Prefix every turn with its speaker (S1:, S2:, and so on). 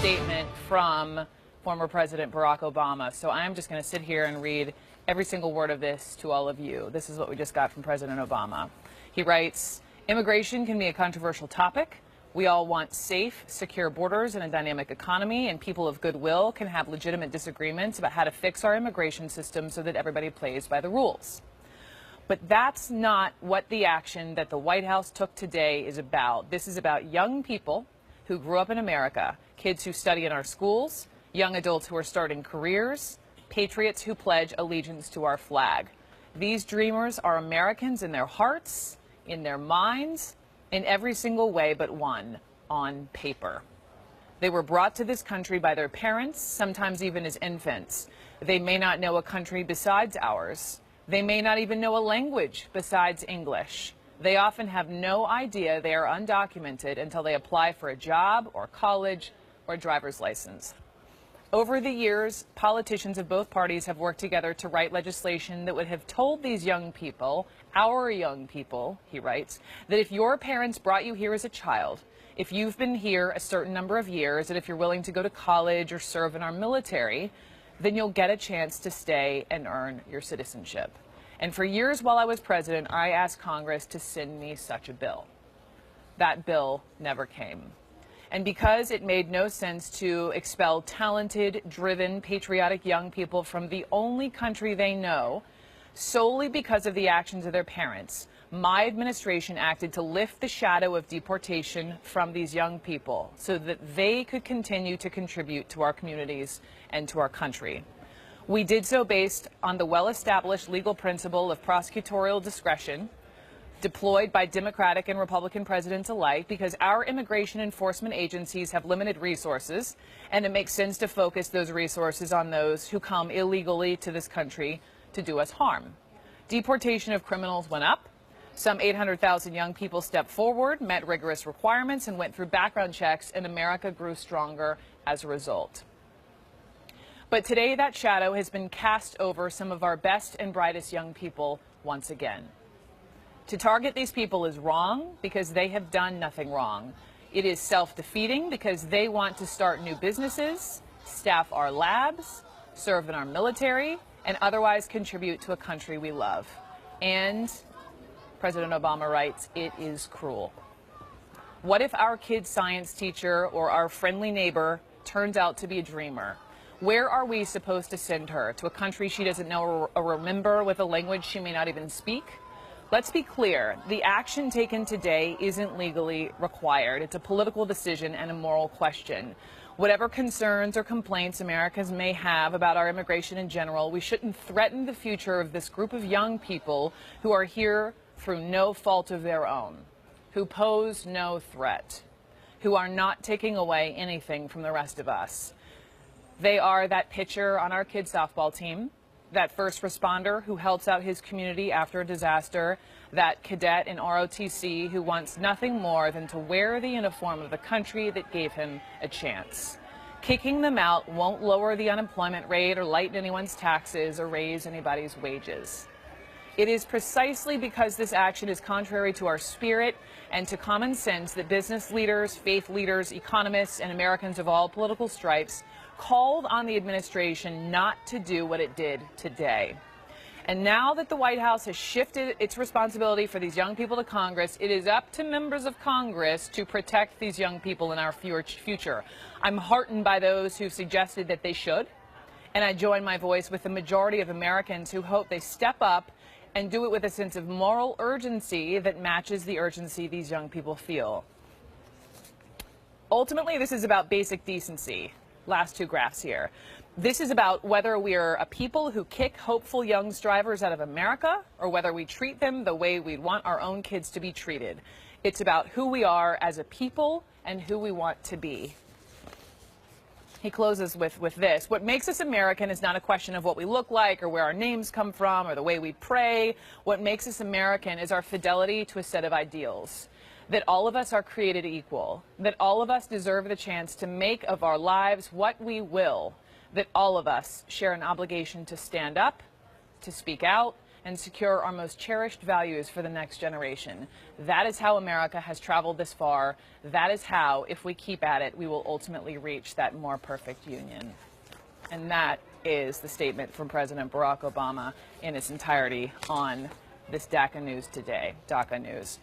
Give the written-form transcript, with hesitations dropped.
S1: statement from former President Barack Obama. So I'm just going to sit here and read every single word of this to all of you. This is what we just got from President Obama. He writes, "Immigration can be a controversial topic. We all want safe, secure borders and a dynamic economy, and people of goodwill can have legitimate disagreements about how to fix our immigration system so that everybody plays by the rules. But that's not what the action that the White House took today is about. This is about young people who grew up in America, kids who study in our schools, young adults who are starting careers, patriots who pledge allegiance to our flag. These dreamers are Americans in their hearts, in their minds, in every single way but one, on paper. They were brought to this country by their parents, sometimes even as infants. They may not know a country besides ours. They may not even know a language besides English. They often have no idea they are undocumented until they apply for a job or college or a driver's license. Over the years, politicians of both parties have worked together to write legislation that would have told these young people, our young people," he writes, "that if your parents brought you here as a child, if you've been here a certain number of years, and if you're willing to go to college or serve in our military, then you'll get a chance to stay and earn your citizenship. And for years while I was president, I asked Congress to send me such a bill. That bill never came. And because it made no sense to expel talented, driven, patriotic young people from the only country they know, solely because of the actions of their parents, my administration acted to lift the shadow of deportation from these young people so that they could continue to contribute to our communities and to our country. We did so based on the well-established legal principle of prosecutorial discretion deployed by Democratic and Republican presidents alike, because our immigration enforcement agencies have limited resources, and it makes sense to focus those resources on those who come illegally to this country to do us harm. Deportation of criminals went up. Some 800,000 young people stepped forward, met rigorous requirements, and went through background checks, and America grew stronger as a result. But today, that shadow has been cast over some of our best and brightest young people once again. To target these people is wrong because they have done nothing wrong. It is self-defeating because they want to start new businesses, staff our labs, serve in our military, and otherwise contribute to a country we love. And President Obama writes, it is cruel. What if our kid's science teacher or our friendly neighbor turns out to be a dreamer? Where are we supposed to send her? To a country she doesn't know or remember, with a language she may not even speak? Let's be clear. The action taken today isn't legally required. It's a political decision and a moral question. Whatever concerns or complaints Americans may have about our immigration in general, we shouldn't threaten the future of this group of young people who are here through no fault of their own, who pose no threat, who are not taking away anything from the rest of us. They are that pitcher on our kids' softball team, that first responder who helps out his community after a disaster, that cadet in ROTC who wants nothing more than to wear the uniform of the country that gave him a chance. Kicking them out won't lower the unemployment rate or lighten anyone's taxes or raise anybody's wages. It is precisely because this action is contrary to our spirit and to common sense that business leaders, faith leaders, economists, and Americans of all political stripes called on the administration not to do what it did today. And now that the White House has shifted its responsibility for these young people to Congress, it is up to members of Congress to protect these young people in our future. I'm heartened by those who suggested that they should, and I join my voice with the majority of Americans who hope they step up and do it with a sense of moral urgency that matches the urgency these young people feel. Ultimately, this is about basic decency. Last two graphs here. This is about whether we are a people who kick hopeful young strivers out of America or whether we treat them the way we'd want our own kids to be treated. It's about who we are as a people and who we want to be. He closes with this. What makes us American is not a question of what we look like or where our names come from or the way we pray. What makes us American is our fidelity to a set of ideals. That all of us are created equal, that all of us deserve the chance to make of our lives what we will, that all of us share an obligation to stand up, to speak out, and secure our most cherished values for the next generation. That is how America has traveled this far. That is how, if we keep at it, we will ultimately reach that more perfect union. And that is the statement from President Barack Obama in its entirety on this DACA news today, DACA news.